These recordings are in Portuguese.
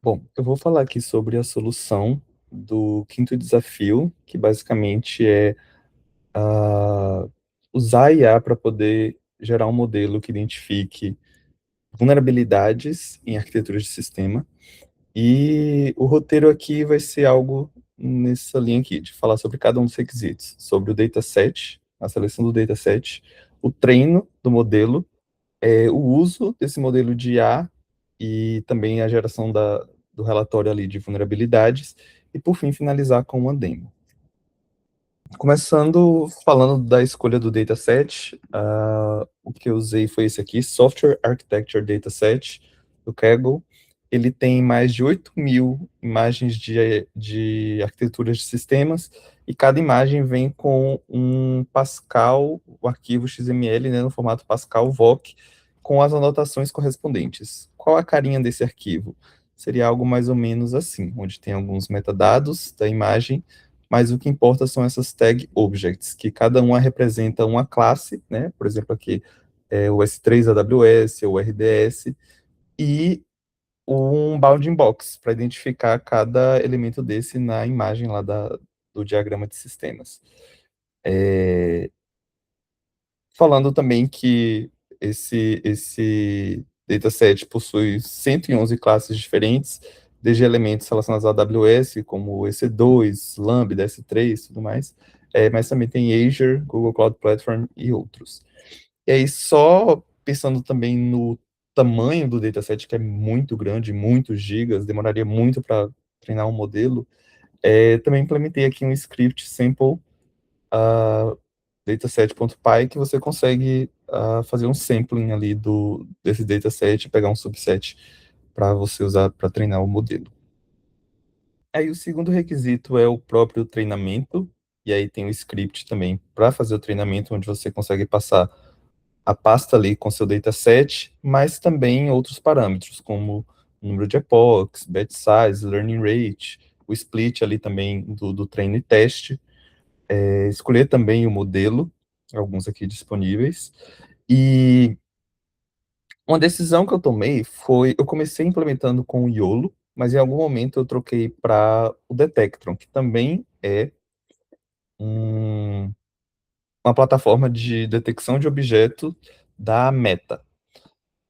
Bom, eu vou falar aqui sobre a solução do quinto desafio, que basicamente é usar a IA para poder gerar um modelo que identifique vulnerabilidades em arquiteturas de sistema. E o roteiro aqui vai ser algo nessa linha aqui, de falar sobre cada um dos requisitos, sobre o dataset, a seleção do dataset, o treino do modelo, o uso desse modelo de IA e também a geração do relatório ali de vulnerabilidades, e por fim finalizar com uma demo. Começando falando da escolha do dataset, o que eu usei foi esse aqui, Software Architecture Dataset, do Kaggle. Ele tem mais de 8.000 imagens de arquiteturas de sistemas, e cada imagem vem com um Pascal, o arquivo XML, né, no formato Pascal VOC, com as anotações correspondentes. Qual a carinha desse arquivo? Seria algo mais ou menos assim, onde tem alguns metadados da imagem, mas o que importa são essas tag objects, que cada uma representa uma classe, né? Por exemplo, aqui é o S3 AWS, o RDS, e um bounding box, para identificar cada elemento desse na imagem lá do diagrama de sistemas. Falando também que esse dataset possui 111 classes diferentes, desde elementos relacionados à AWS, como o EC2, Lambda, S3 e tudo mais, mas também tem Azure, Google Cloud Platform e outros. E aí, só pensando também no tamanho do dataset, que é muito grande, muitos gigas, demoraria muito para treinar um modelo, também implementei aqui um script sample dataset.py, que você consegue fazer um sampling ali desse dataset, pegar um subset para você usar para treinar o modelo. Aí o segundo requisito é o próprio treinamento, e aí tem o script também para fazer o treinamento, onde você consegue passar a pasta ali com seu dataset, mas também outros parâmetros, como o número de epochs, batch size, learning rate, o split ali também do treino e teste, escolher também o modelo, alguns aqui disponíveis. E uma decisão que eu tomei foi, eu comecei implementando com o YOLO, mas em algum momento eu troquei para o Detectron, que também é uma plataforma de detecção de objeto da Meta.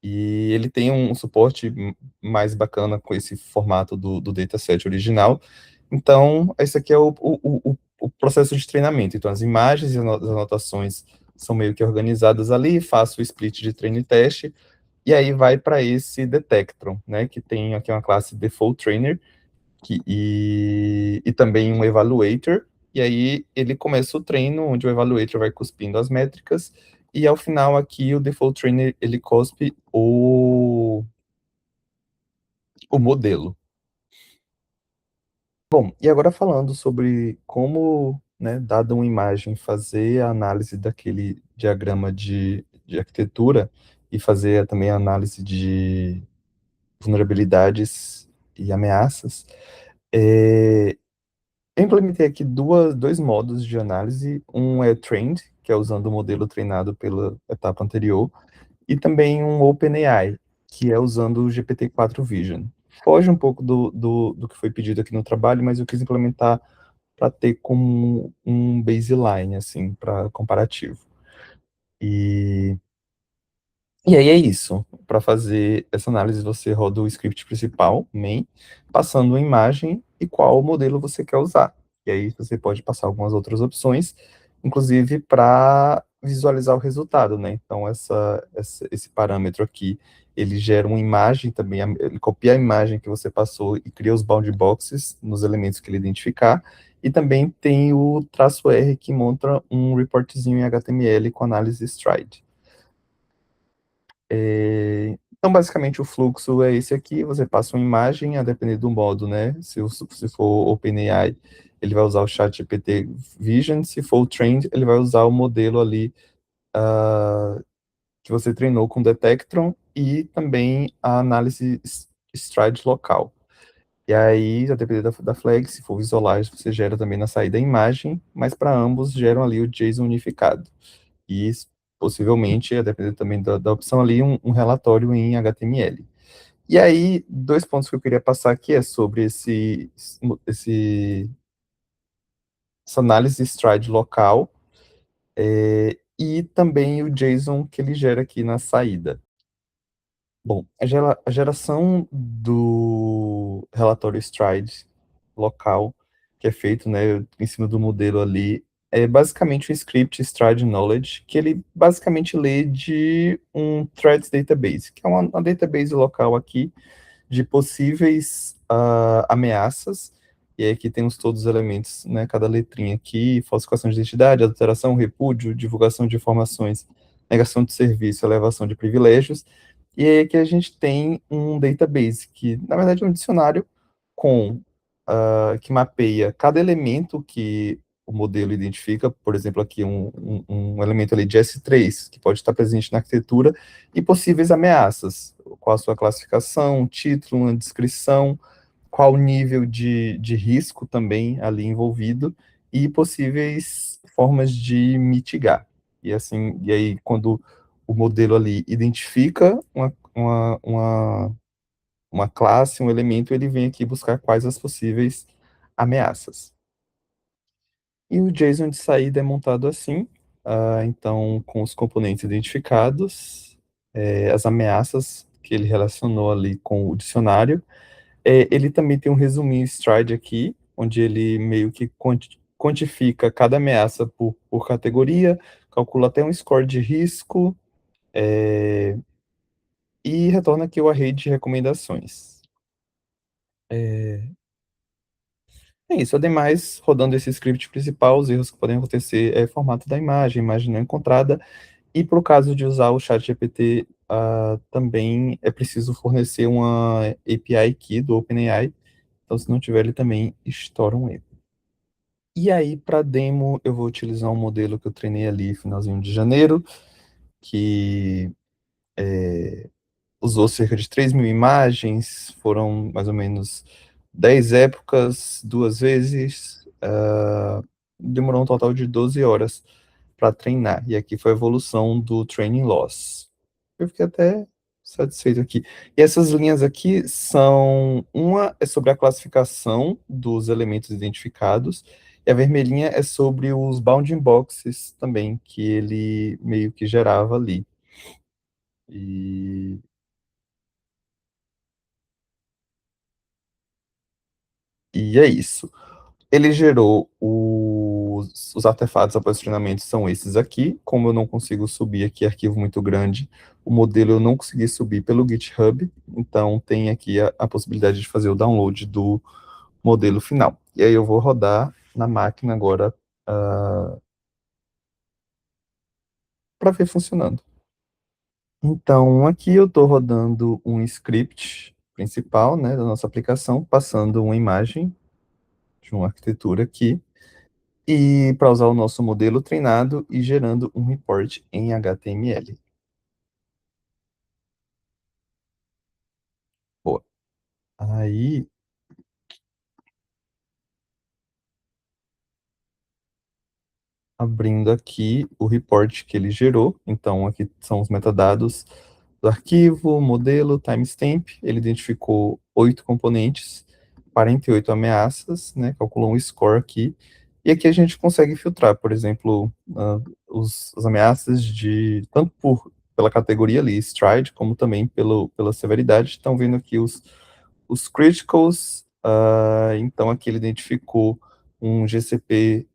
E ele tem um suporte mais bacana com esse formato do dataset original. Então, esse aqui é o processo de treinamento. Então, as imagens e as anotações são meio que organizadas ali, faço o split de treino e teste, e aí vai para esse Detectron, né, que tem aqui uma classe Default Trainer, e também um Evaluator, e aí ele começa o treino, onde o Evaluator vai cuspindo as métricas, e ao final aqui o Default Trainer, ele cospe o modelo. Bom, e agora falando sobre como, né, dada uma imagem, fazer a análise daquele diagrama de arquitetura e fazer também a análise de vulnerabilidades e ameaças, eu implementei aqui dois modos de análise. Um é trained, que é usando o modelo treinado pela etapa anterior, e também um OpenAI, que é usando o GPT-4 Vision. Foge um pouco do que foi pedido aqui no trabalho, mas eu quis implementar para ter como um baseline, assim, para comparativo. E aí é isso. Para fazer essa análise, você roda o script principal, main, passando a imagem e qual modelo você quer usar. E aí você pode passar algumas outras opções, inclusive para visualizar o resultado, né? Então, esse parâmetro aqui, ele gera uma imagem também, ele copia a imagem que você passou e cria os bound boxes nos elementos que ele identificar, e também tem o traço R, que monta um reportzinho em HTML com análise stride. Então, basicamente, o fluxo é esse aqui, você passa uma imagem, a depender do modo, né? Se for OpenAI, ele vai usar o ChatGPT Vision, se for o Trained, ele vai usar o modelo ali que você treinou com Detectron e também a análise Stride local. E aí, a depender da flag, se for Visualize, você gera também na saída a imagem, mas para ambos geram ali o JSON unificado. E possivelmente, a depender também da opção ali, um relatório em HTML. E aí, dois pontos que eu queria passar aqui é sobre essa análise de stride local, e também o JSON que ele gera aqui na saída. Bom, a geração do relatório stride local, que é feito, né, em cima do modelo ali, é basicamente um script stride knowledge, que ele basicamente lê de um threads database, que é uma database local aqui, de possíveis ameaças, e aí aqui temos todos os elementos, né, cada letrinha aqui: falsificação de identidade, adulteração, repúdio, divulgação de informações, negação de serviço, elevação de privilégios, e aí aqui a gente tem um database, que na verdade é um dicionário com, que mapeia cada elemento que o modelo identifica, por exemplo, aqui um elemento ali de S3, que pode estar presente na arquitetura, e possíveis ameaças, qual a sua classificação, título, uma descrição, qual o nível de risco também ali envolvido, e possíveis formas de mitigar. E assim, e aí quando o modelo ali identifica uma classe, um elemento, ele vem aqui buscar quais as possíveis ameaças. E o JSON de saída é montado assim, então, com os componentes identificados, as ameaças que ele relacionou ali com o dicionário. Ele também tem um resuminho stride aqui, onde ele meio que quantifica cada ameaça por categoria, calcula até um score de risco, e retorna aqui o array de recomendações. É, É isso. Ademais, rodando esse script principal, os erros que podem acontecer é formato da imagem não encontrada, e para o caso de usar o ChatGPT, também é preciso fornecer uma API key do OpenAI, então se não tiver, ele também estoura um erro. E aí, para demo, eu vou utilizar um modelo que eu treinei ali finalzinho de janeiro, que usou cerca de 3.000 imagens, foram mais ou menos 10 épocas, duas vezes, demorou um total de 12 horas para treinar, e aqui foi a evolução do training loss. Eu fiquei até satisfeito aqui. E essas linhas aqui uma é sobre a classificação dos elementos identificados, e a vermelhinha é sobre os bounding boxes também, que ele meio que gerava ali. E E é isso. Ele gerou os artefatos após o treinamento, são esses aqui. Como eu não consigo subir aqui arquivo muito grande, o modelo eu não consegui subir pelo GitHub, então tem aqui a possibilidade de fazer o download do modelo final. E aí eu vou rodar na máquina agora, para ver funcionando. Então, aqui eu estou rodando um script principal, né, da nossa aplicação, passando uma imagem de uma arquitetura aqui, e para usar o nosso modelo treinado e gerando um report em HTML. Boa. Aí, abrindo aqui o report que ele gerou, então aqui são os metadados do arquivo, modelo, timestamp. Ele identificou 8 componentes, 48 ameaças, né, calculou um score aqui, e aqui a gente consegue filtrar, por exemplo, as ameaças tanto pela categoria ali, stride, como também pela severidade. Estão vendo aqui os criticals, então aqui ele identificou um GCP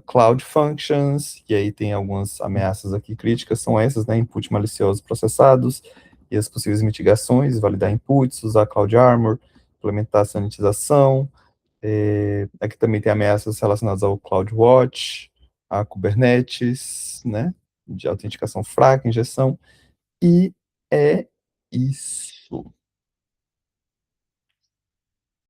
Cloud Functions, e aí tem algumas ameaças aqui críticas, são essas, né, input maliciosos processados, e as possíveis mitigações: validar inputs, usar Cloud Armor, implementar sanitização. Aqui também tem ameaças relacionadas ao CloudWatch, a Kubernetes, né, de autenticação fraca, injeção, e é isso.